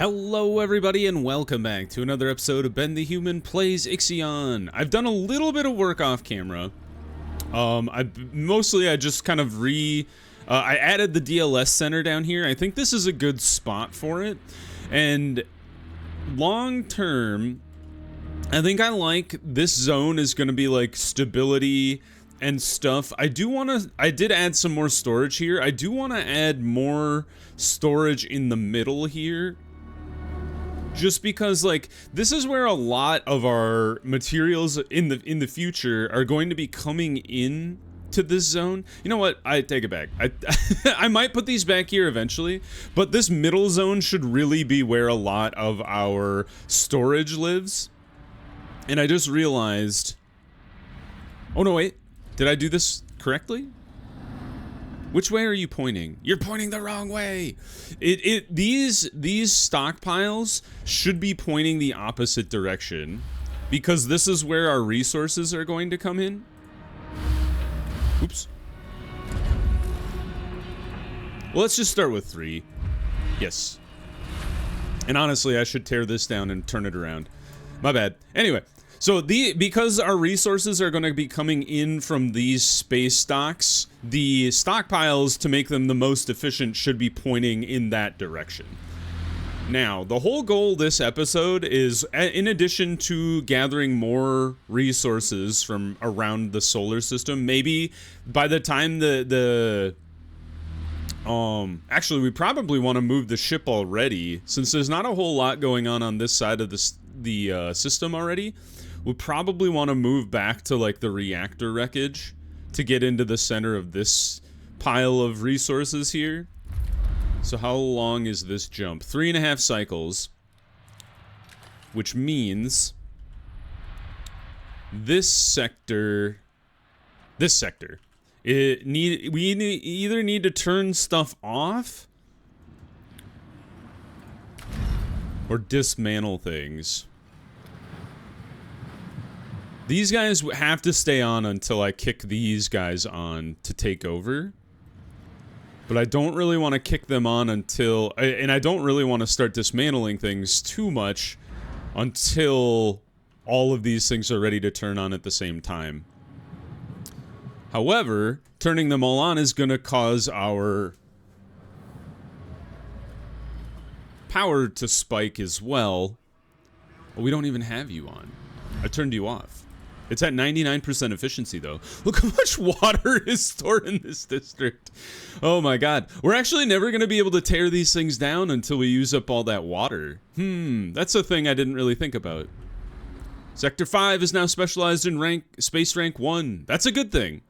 Hello everybody and welcome back to another episode of Ben the Human Plays IXION. I've done a little bit of work off camera. I just kind of I added the DLS center down here. I think this is a good spot for it. And long term, I think I like this zone is going to be like stability and stuff. I did add some more storage here. I do want to add more storage in the middle here. Just because, like, this is where a lot of our materials in the future are going to be coming in to this zone. You know what? I take it back. I might put these back here eventually, but this middle zone should really be where a lot of our storage lives. And I just realized... Oh, no, wait. Did I do this correctly? Which way are you pointing? You're pointing the wrong way. These stockpiles should be pointing the opposite direction because this is where our resources are going to come in. Oops. Well, let's just start with 3. Yes. And honestly, I should tear this down and turn it around. My bad. Anyway. So because our resources are going to be coming in from these space stocks, the stockpiles, to make them the most efficient, should be pointing in that direction. Now, the whole goal this episode is, in addition to gathering more resources from around the solar system, maybe by the time actually, we probably want to move the ship already, since there's not a whole lot going on this side of the system already. We probably want to move back to like the reactor wreckage to get into the center of this pile of resources here. So how long is this jump? 3.5 cycles, which means this sector, we either need to turn stuff off or dismantle things. These guys have to stay on until I kick these guys on to take over. But I don't really want to kick them on until... And I don't really want to start dismantling things too much until all of these things are ready to turn on at the same time. However, turning them all on is going to cause our power to spike as well. Well, we don't even have you on. I turned you off. It's at 99% efficiency, though. Look how much water is stored in this district. Oh my god. We're actually never going to be able to tear these things down until we use up all that water. That's a thing I didn't really think about. Sector 5 is now specialized in space rank 1. That's a good thing.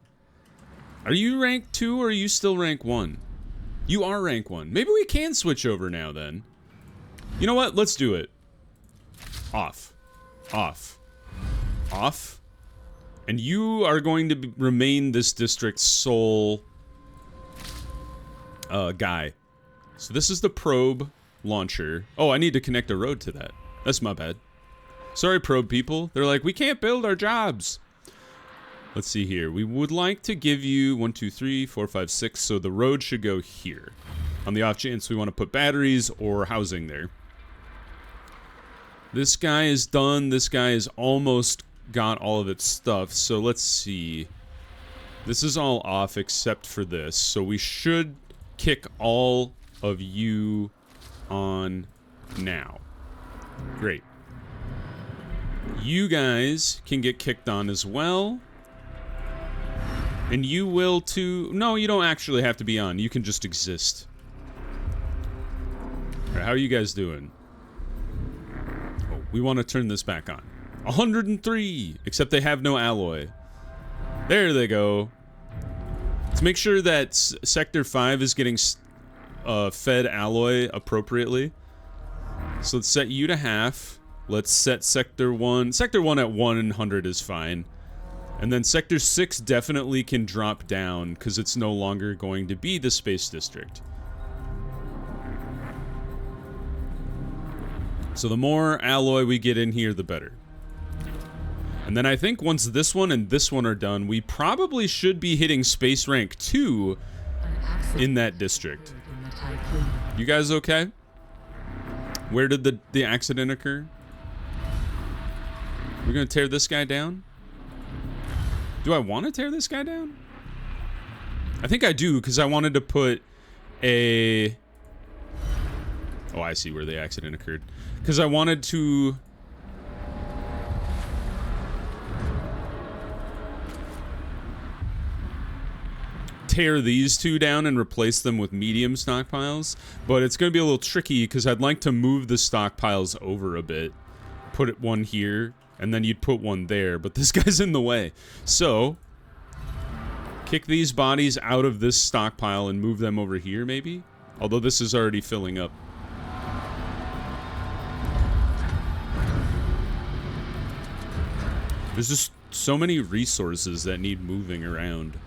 Are you rank 2 or are you still rank 1? You are rank 1. Maybe we can switch over now, then. You know what? Let's do it. Off. Off. Off. And you are going to remain this district's sole guy. So this is the probe launcher. Oh, I need to connect a road to that. That's my bad. Sorry, probe people. They're like, we can't build our jobs. Let's see here. We would like to give you 1, 2, 3, 4, 5, 6. So the road should go here. On the off chance we want to put batteries or housing there. This guy is done. This guy is almost got all of its stuff, so let's see. This is all off except for this, so we should kick all of you on now. Great. You guys can get kicked on as well. And you will too. No, you don't actually have to be on. You can just exist. Alright, how are you guys doing? Oh, we want to turn this back on. 103, except they have no alloy. There they go. Let's make sure that Sector 5 is getting fed alloy appropriately. So let's set you to half. Let's set Sector 1. Sector 1 at 100 is fine. And then Sector 6 definitely can drop down because it's no longer going to be the space district. So the more alloy we get in here, the better. And then I think once this one and this one are done, we probably should be hitting space rank 2 in that district. You guys okay? Where did the accident occur? We're gonna tear this guy down? Do I want to tear this guy down? I think I do, because I wanted to put a... Oh, I see where the accident occurred. Because I wanted to... tear these two down and replace them with medium stockpiles, but it's going to be a little tricky because I'd like to move the stockpiles over a bit. Put it one here, and then you'd put one there, but this guy's in the way. So, kick these bodies out of this stockpile and move them over here, maybe? Although this is already filling up. There's just so many resources that need moving around.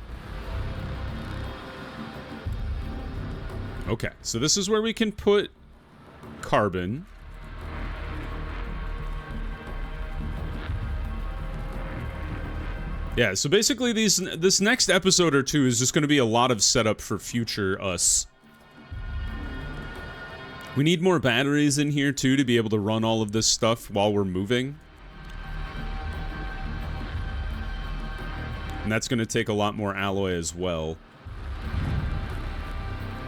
Okay, so this is where we can put carbon. Yeah, so basically this next episode or two is just going to be a lot of setup for future us. We need more batteries in here too to be able to run all of this stuff while we're moving. And that's going to take a lot more alloy as well.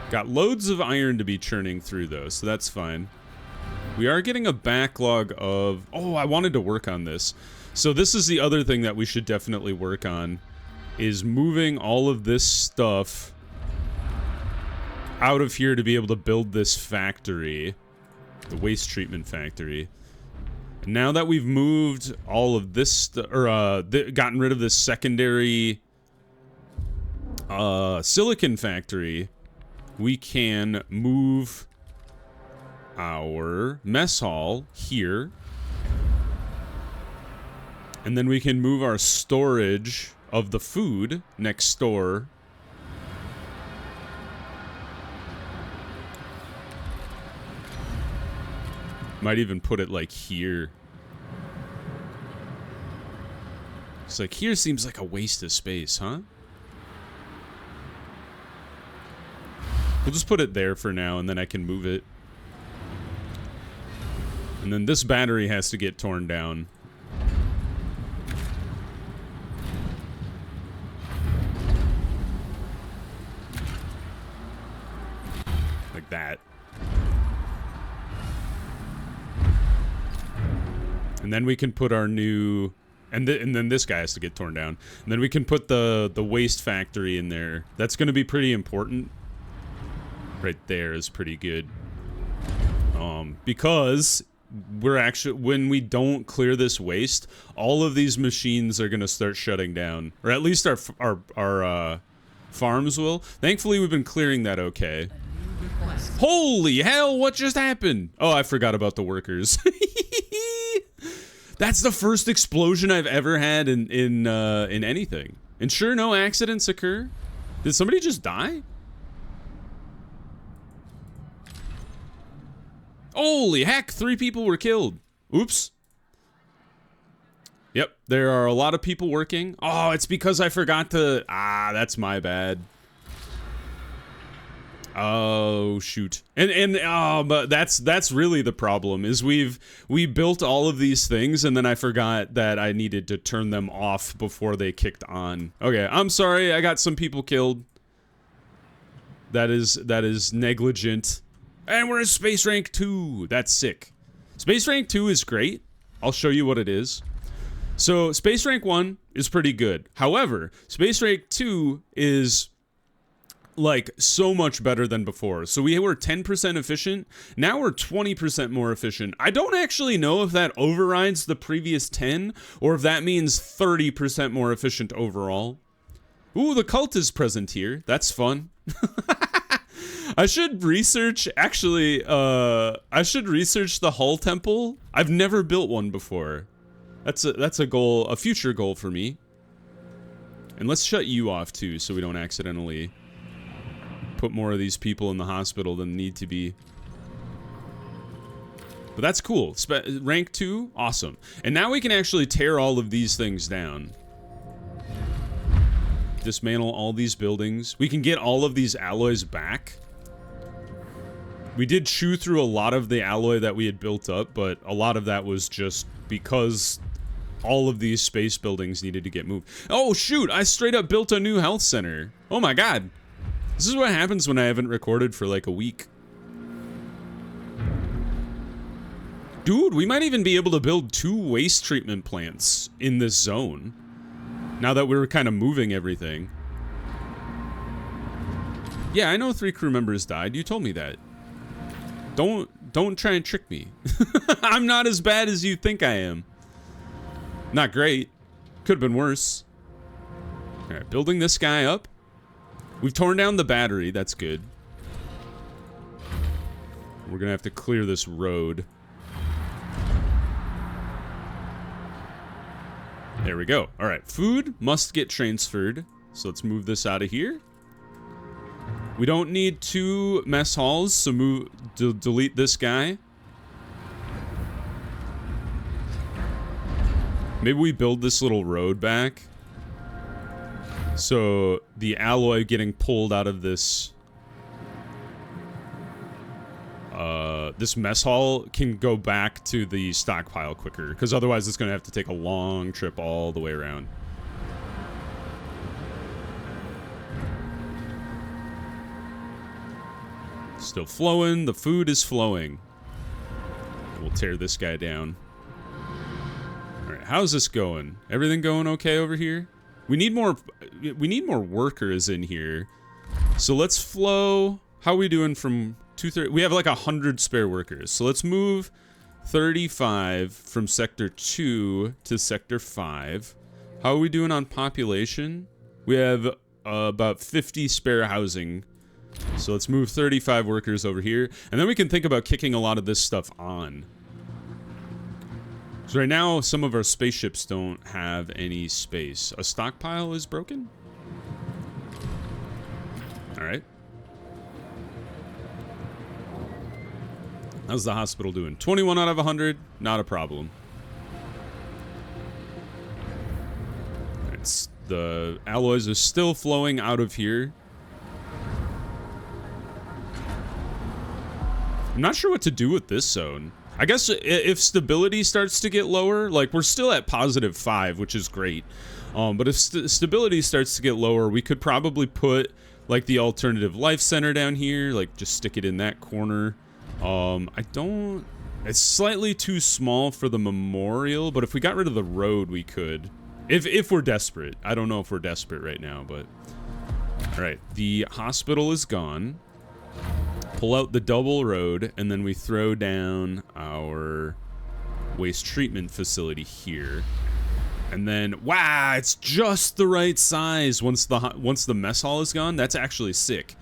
Got loads of iron to be churning through, though, so that's fine. We are getting a backlog of... Oh, I wanted to work on this. So this is the other thing that we should definitely work on, is moving all of this stuff out of here to be able to build this factory. The waste treatment factory. And now that we've moved all of this... gotten rid of this secondary... silicon factory... we can move our mess hall here. And then we can move our storage of the food next door. Might even put it like here. It's like here seems like a waste of space, huh? We'll just put it there for now, and then I can move it. And then this battery has to get torn down. Like that. And then we can put our new... And then this guy has to get torn down. And then we can put the waste factory in there. That's going to be pretty important. Right there is pretty good. Because we're actually, when we don't clear this waste, all of these machines are gonna start shutting down, or at least our farms will. Thankfully, we've been clearing that okay. Holy hell! What just happened? Oh, I forgot about the workers. That's the first explosion I've ever had in anything. And sure, no accidents occur. Did somebody just die? Holy heck, 3 people were killed. Oops. Yep, there are a lot of people working. Oh, it's because I forgot to... Ah, that's my bad. Oh, shoot. But that's really the problem, is we built all of these things, and then I forgot that I needed to turn them off before they kicked on. Okay, I'm sorry, I got some people killed. That is negligent. And we're in Space Rank 2. That's sick. Space Rank 2 is great. I'll show you what it is. So, Space Rank 1 is pretty good. However, Space Rank 2 is, like, so much better than before. So, we were 10% efficient. Now we're 20% more efficient. I don't actually know if that overrides the previous 10, or if that means 30% more efficient overall. Ooh, the cult is present here. That's fun. I should research, actually, I should research the Hull Temple. I've never built one before. That's a goal, a future goal for me. And let's shut you off too, so we don't accidentally put more of these people in the hospital than need to be. But that's cool. Rank 2, awesome. And now we can actually tear all of these things down. Dismantle all these buildings. We can get all of these alloys back. We did chew through a lot of the alloy that we had built up, but a lot of that was just because all of these space buildings needed to get moved. Oh shoot, I straight up built a new health center. Oh my god. This is what happens when I haven't recorded for like a week. Dude, we might even be able to build 2 waste treatment plants in this zone. Now that we're kind of moving everything. Yeah, I know 3 crew members died. You told me that. Don't try and trick me. I'm not as bad as you think I am. Not great. Could have been worse. Alright, building this guy up. We've torn down the battery. That's good. We're gonna have to clear this road. There we go. All right, food must get transferred. So let's move this out of here. We don't need 2 mess halls, so delete this guy. Maybe we build this little road back. So the alloy getting pulled out of this this mess hall can go back to the stockpile quicker, because otherwise it's going to have to take a long trip all the way around. Still flowing. The food is flowing. We'll tear this guy down. Alright, how's this going? Everything going okay over here? We need more workers in here. So let's flow. How are we doing from 230? We have like 100 spare workers. So let's move 35 from sector 2 to sector 5. How are we doing on population? We have about 50 spare housing. So let's move 35 workers over here. And then we can think about kicking a lot of this stuff on. So right now, some of our spaceships don't have any space. A stockpile is broken? Alright. How's the hospital doing? 21 out of 100, not a problem. It's, the alloys are still flowing out of here. I'm not sure what to do with this zone. I guess if stability starts to get lower, like we're still at +5, which is great. But if stability starts to get lower, we could probably put like the alternative life center down here, like just stick it in that corner. It's slightly too small for the memorial, but if we got rid of the road, we could. If we're desperate. I don't know if we're desperate right now, but... Alright, the hospital is gone. Pull out the double road, and then we throw down our waste treatment facility here. And then, wow, it's just the right size once the mess hall is gone. That's actually sick.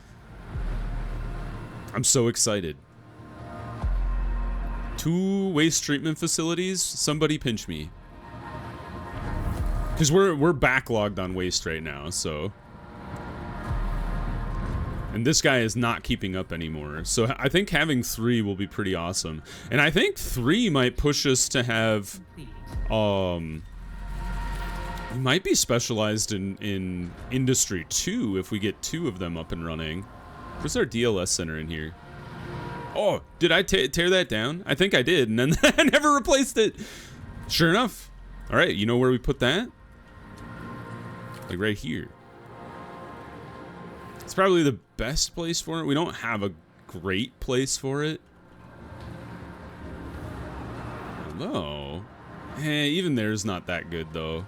I'm so excited. 2 waste treatment facilities. Somebody pinch me. Because we're backlogged on waste right now, so... And this guy is not keeping up anymore. So I think having 3 will be pretty awesome. And I think 3 might push us to have... we might be specialized in Industry 2 if we get 2 of them up and running. Where's our DLS center in here? Oh, did I tear that down? I think I did, and then I never replaced it. Sure enough. All right, you know where we put that? Like right here. It's probably the best place for it. We don't have a great place for it. Although, even there's not that good though.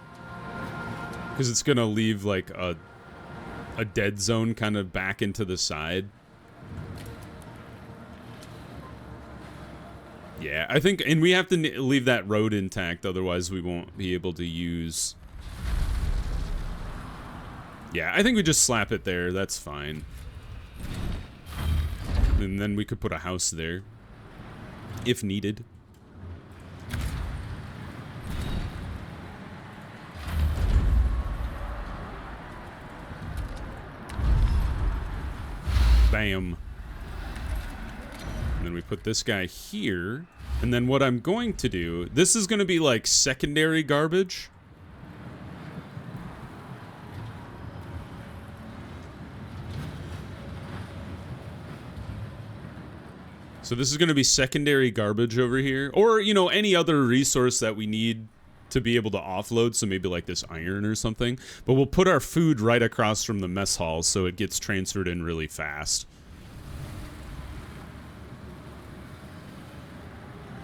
Because it's gonna leave like a dead zone kind of back into the side. Yeah, I think, and we have to leave that road intact, otherwise we won't be able to use... Yeah, I think we just slap it there, that's fine. And then we could put a house there, if needed. Bam. And then we put this guy here. And then what I'm going to do... This is going to be like secondary garbage. So this is going to be secondary garbage over here. Or, you know, any other resource that we need to be able to offload. So maybe like this iron or something. But we'll put our food right across from the mess hall so it gets transferred in really fast.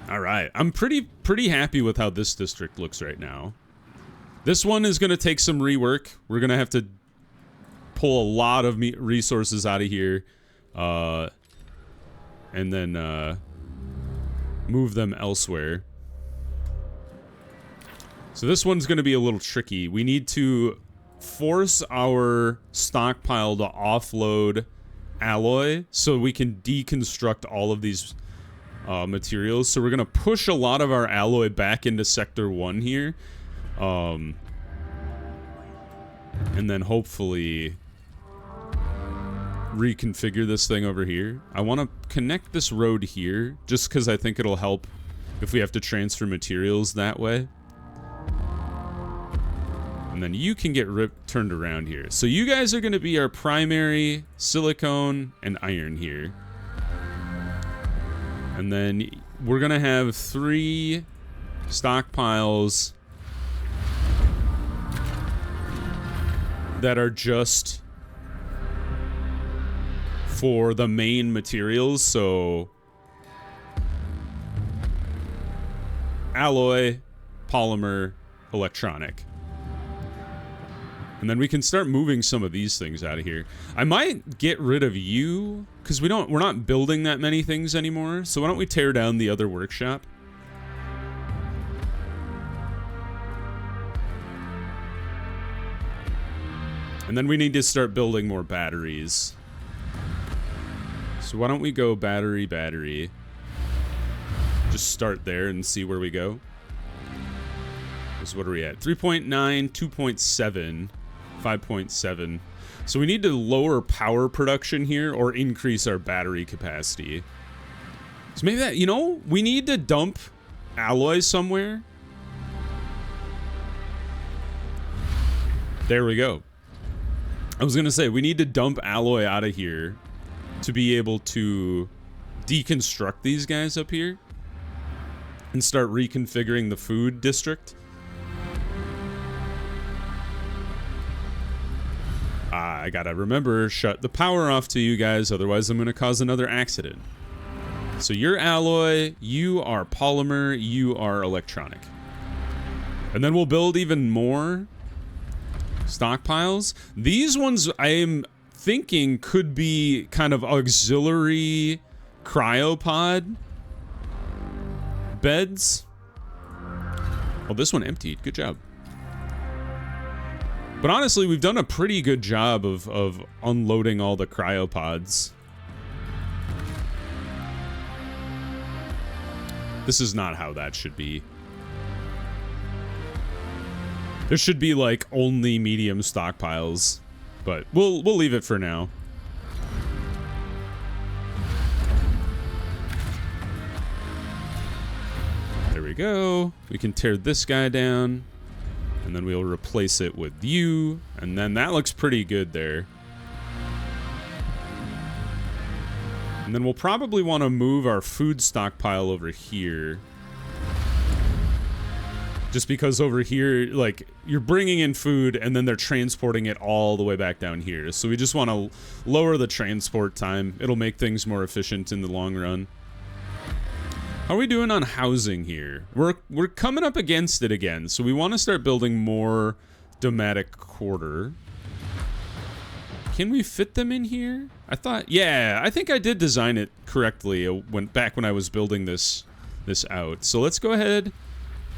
All right. I'm pretty happy with how this district looks right now. This one is going to take some rework. We're going to have to pull a lot of resources out of here. And then move them elsewhere. So this one's going to be a little tricky. We need to force our stockpile to offload alloy so we can deconstruct all of these materials. So we're going to push a lot of our alloy back into Sector 1 here. And then hopefully reconfigure this thing over here. I want to connect this road here just because I think it'll help if we have to transfer materials that way. And then you can get turned around here. So you guys are going to be our primary silicone and iron here. And then we're going to have 3 stockpiles that are just for the main materials, so alloy, polymer, electronic. And then we can start moving some of these things out of here. I might get rid of you because we're not building that many things anymore. So why don't we tear down the other workshop? And then we need to start building more batteries. So why don't we go battery. Just start there and see where we go. So what are we at? 3.9, 2.7, 5.7. So we need to lower power production here or increase our battery capacity. So maybe that, you know, we need to dump alloy somewhere. There we go. I was going to say, we need to dump alloy out of here to be able to deconstruct these guys up here and start reconfiguring the food district. I gotta remember, shut the power off to you guys, otherwise I'm gonna cause another accident. So you're alloy, you are polymer, you are electronic. And then we'll build even more stockpiles. These ones I am thinking could be kind of auxiliary cryopod beds. Oh, this one emptied. Good job. But honestly, we've done a pretty good job of unloading all the cryopods. This is not how that should be. There should be like only medium stockpiles, but we'll leave it for now. There we go. We can tear this guy down, and then we'll replace it with you, and then that looks pretty good there. And then we'll probably want to move our food stockpile over here. Just because over here, like, you're bringing in food and then they're transporting it all the way back down here. So we just want to lower the transport time. It'll make things more efficient in the long run. How are we doing on housing here? We're coming up against it again. So we want to start building more Domatic Quarter. Can we fit them in here? I thought, yeah, I think I did design it correctly back when I was building this out. So let's go ahead.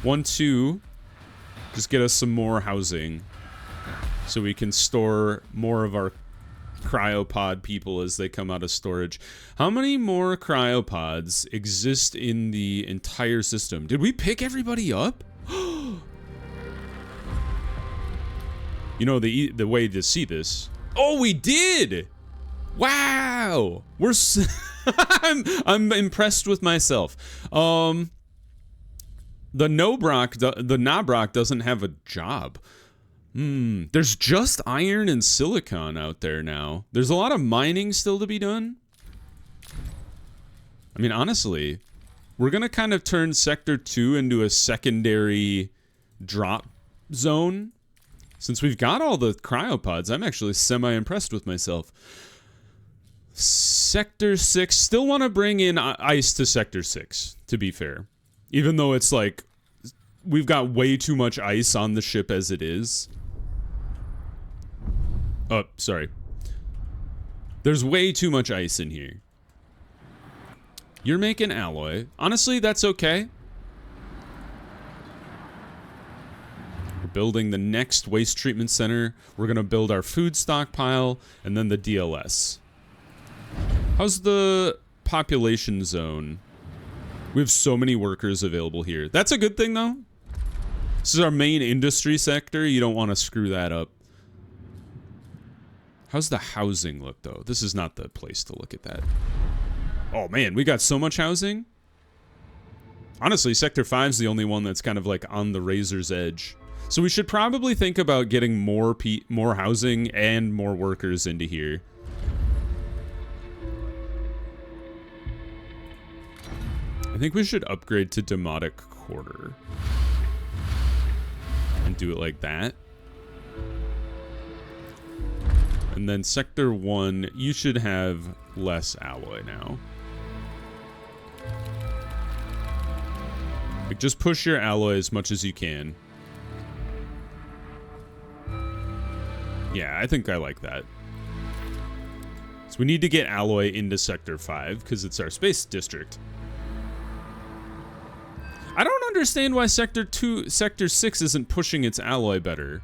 1, 2, just get us some more housing so we can store more of our cryopod people as they come out of storage. How many more cryopods exist in the entire system? Did we pick everybody up? You know, the way to see this. Oh, we did! Wow! I'm impressed with myself. The Nabrak doesn't have a job. There's just iron and silicon out there now. There's a lot of mining still to be done. I mean, honestly, we're going to kind of turn Sector 2 into a secondary drop zone. Since we've got all the cryopods, I'm actually semi-impressed with myself. Sector 6, still want to bring in ice to Sector 6, to be fair. Even though it's like, we've got way too much ice on the ship as it is. Oh, sorry. There's way too much ice in here. You're making alloy. Honestly, that's okay. We're building the next waste treatment center. We're going to build our food stockpile and then the DLS. How's the population zone? We have so many workers available here. That's a good thing, though. This is our main industry sector. You don't want to screw that up. How's the housing look, though? This is not the place to look at that. Oh, man, we got so much housing. Honestly, Sector 5 is the only one that's kind of like on the razor's edge. So we should probably think about getting more housing and more workers into here. I think we should upgrade to Demotic Quarter. And do it like that. And then Sector 1, you should have less alloy now. Like, just push your alloy as much as you can. Yeah, I think I like that. So we need to get alloy into Sector 5 because it's our space district. I don't understand why Sector 6 isn't pushing its alloy better.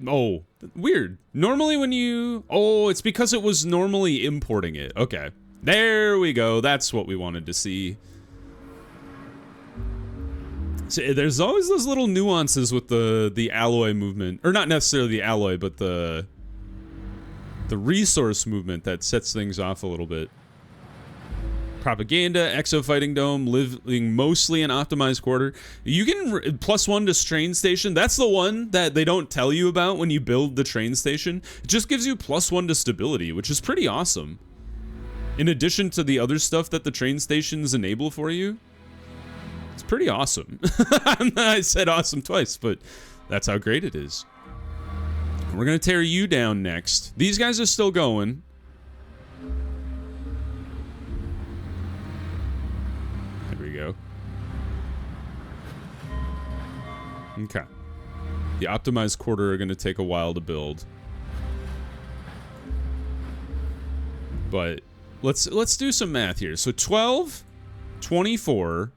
Oh, weird. Normally when you... Oh, it's because it was normally importing it. Okay. There we go. That's what we wanted to see. So there's always those little nuances with the alloy movement. Or not necessarily the alloy, but the resource movement that sets things off a little bit. Propaganda, exo-fighting dome, living mostly in optimized quarter. You can +1 to train station. That's the one that they don't tell you about when you build the train station. It just gives you +1 to stability, which is pretty awesome. In addition to the other stuff that the train stations enable for you. It's pretty awesome. I said awesome twice, but that's how great it is. We're going to tear you down next. These guys are still going. Go. Okay. The optimized quarter are going to take a while to build. But let's do some math here. So 12, 24.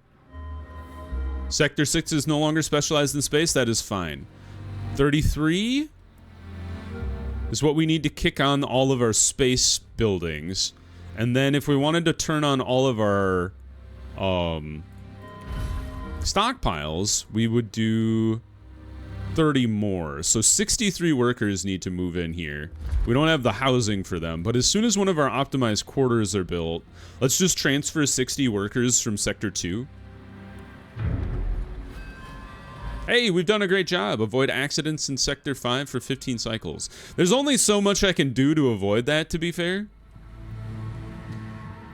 Sector 6 is no longer specialized in space. That is fine. 33 is what we need to kick on all of our space buildings. And then if we wanted to turn on all of our stockpiles, we would do 30 more. So 63 workers need to move in here. We don't have the housing for them, but as soon as one of our optimized quarters are built, let's just transfer 60 workers from Sector 2. Hey, we've done a great job. Avoid accidents in Sector 5 for 15 cycles. There's only so much I can do to avoid that, to be fair.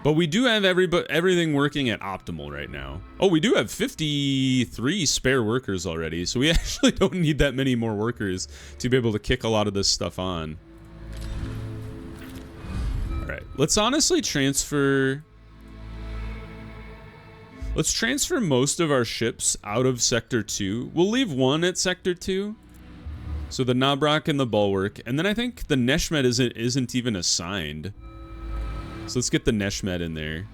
But we do have everything working at optimal right now. Oh, we do have 53 spare workers already, so we actually don't need that many more workers to be able to kick a lot of this stuff on. Alright, let's honestly transfer... Let's transfer most of our ships out of Sector 2. We'll leave one at Sector 2. So the Nabrak and the Bulwark. And then I think the Neshmet isn't even assigned. So let's get the Neshmet in there.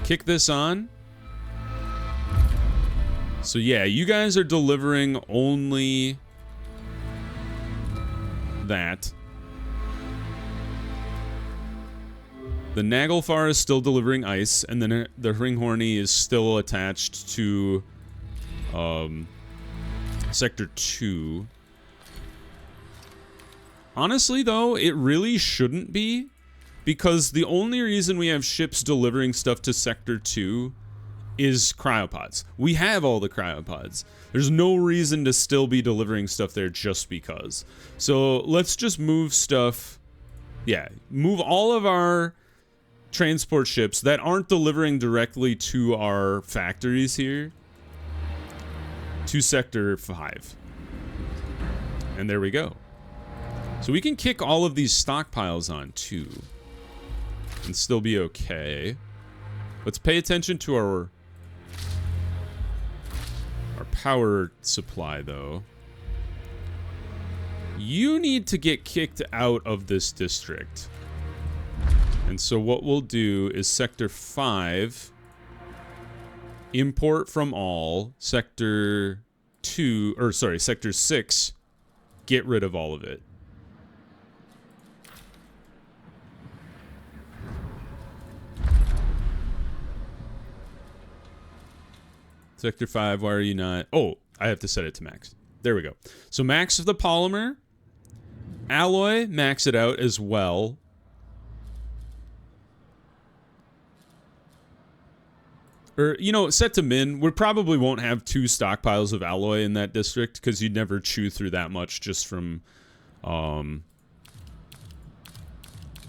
Kick this on. So yeah, you guys are delivering only that. The Naglfar is still delivering ice, and then the Hringhorny is still attached to Sector 2. Honestly, though, it really shouldn't be. Because the only reason we have ships delivering stuff to Sector 2 is cryopods. We have all the cryopods. There's no reason to still be delivering stuff there just because. So let's just move stuff. Yeah, move all of our transport ships that aren't delivering directly to our factories here to Sector 5. And there we go. So we can kick all of these stockpiles on too and still be okay. Let's pay attention to our power supply though. You need to get kicked out of this district. And so what we'll do is Sector 5, import from all, Sector 2, or sorry, Sector 6, get rid of all of it. Sector 5, why are you not? Oh, I have to set it to max. There we go. So max of the polymer. Alloy, max it out as well. Or, you know, set to min. We probably won't have 2 stockpiles of alloy in that district because you'd never chew through that much just from...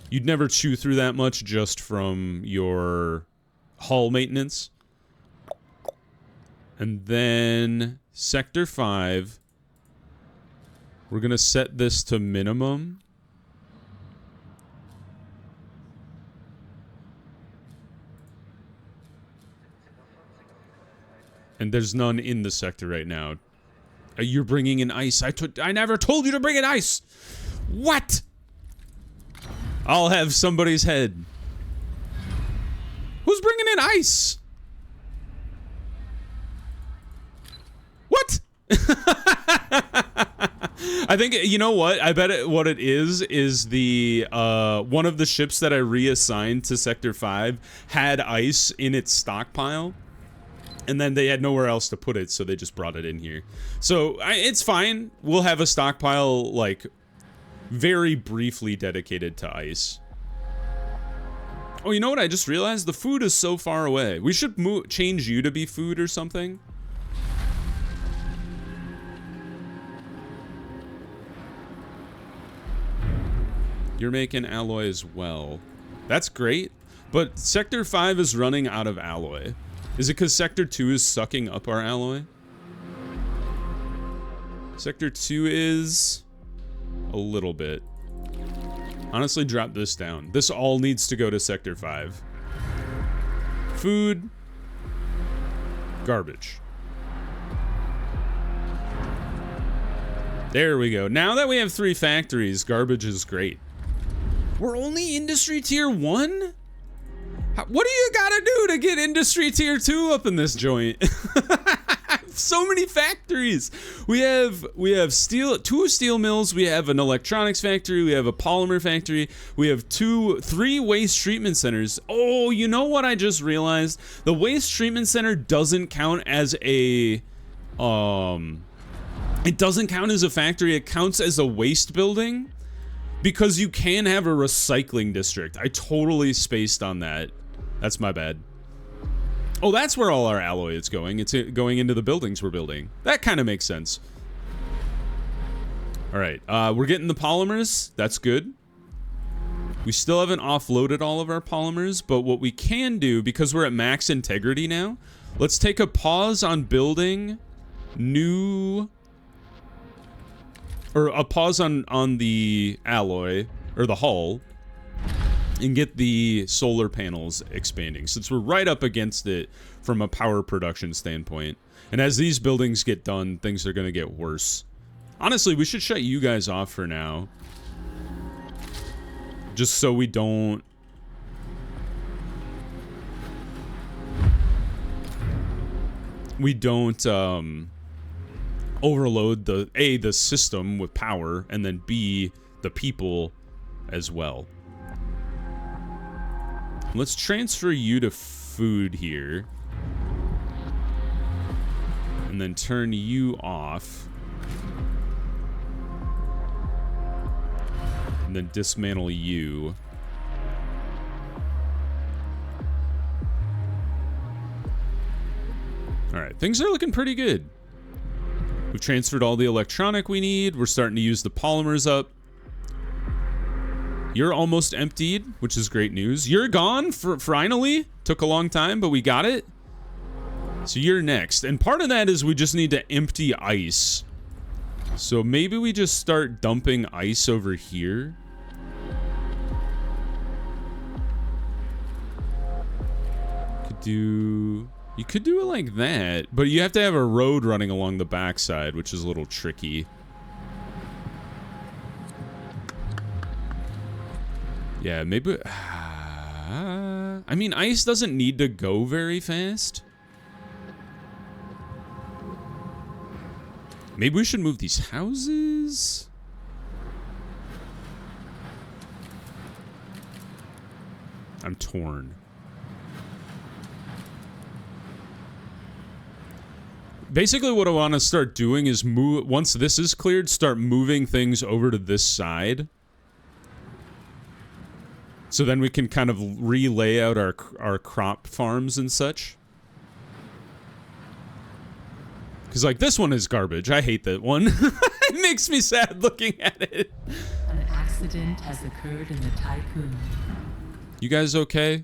you'd never chew through that much just from your hull maintenance. And then Sector 5, we're going to set this to minimum. And there's none in the sector right now. You're bringing in ice. I never told you to bring in ice. What? I'll have somebody's head. Who's bringing in ice? What? I think, you know what? I bet what it is the, one of the ships that I reassigned to Sector 5 had ice in its stockpile. And then they had nowhere else to put it, so they just brought it in here. So, it's fine. We'll have a stockpile, like, very briefly dedicated to ice. Oh, you know what? I just realized the food is so far away. We should change you to be food or something. You're making alloy as well. That's great, but Sector 5 is running out of alloy. Is it because Sector 2 is sucking up our alloy? Sector 2 is a little bit. Honestly, drop this down. This all needs to go to Sector 5. Food. Garbage. There we go. Now that we have 3 factories, garbage is great. We're only industry tier 1? What do you gotta do to get industry tier 2 up in this joint? So many factories. We have steel, 2 steel mills, we have an electronics factory, we have a polymer factory, we have 3 waste treatment centers. Oh, you know what I just realized? The waste treatment center doesn't count as a it doesn't count as a factory, it counts as a waste building because you can have a recycling district. I totally spaced on that. That's my bad. Oh, that's where all our alloy is going. It's going into the buildings we're building. That kind of makes sense. All right, we're getting the polymers. That's good. We still haven't offloaded all of our polymers, but what we can do, because we're at max integrity now, let's take a pause on building new... Or a pause on the alloy, or the hull, and get the solar panels expanding, since we're right up against it from a power production standpoint. And as these buildings get done, things are going to get worse. Honestly, we should shut you guys off for now. Just so we don't... overload the system with power, and then B, the people as well. Let's transfer you to food here. And then turn you off. And then dismantle you. All right, things are looking pretty good. We've transferred all the electronic we need. We're starting to use the polymers up. You're almost emptied, which is great news. You're gone finally. Took a long time, but we got it. So you're next. And part of that is we just need to empty ice. So maybe we just start dumping ice over here. You could do it like that, but you have to have a road running along the backside, which is a little tricky. Yeah, maybe. I mean, ice doesn't need to go very fast. Maybe we should move these houses. I'm torn. Basically, what I want to start doing is move, once this is cleared, start moving things over to this side. So then we can kind of relay out our crop farms and such. Because, like, this one is garbage. I hate that one. It makes me sad looking at it. An accident has occurred in the Tiqqun. You guys okay?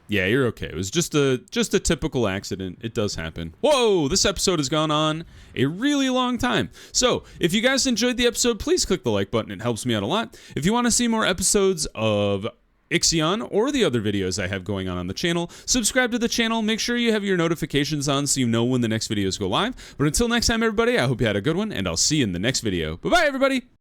Yeah, you're okay. It was just a typical accident. It does happen. Whoa, this episode has gone on a really long time. So, if you guys enjoyed the episode, please click the like button. It helps me out a lot. If you want to see more episodes of IXION or the other videos I have going on the channel, subscribe to the channel. Make sure you have your notifications on so you know when the next videos go live. But until next time, everybody, I hope you had a good one, and I'll see you in the next video. Bye-bye, everybody!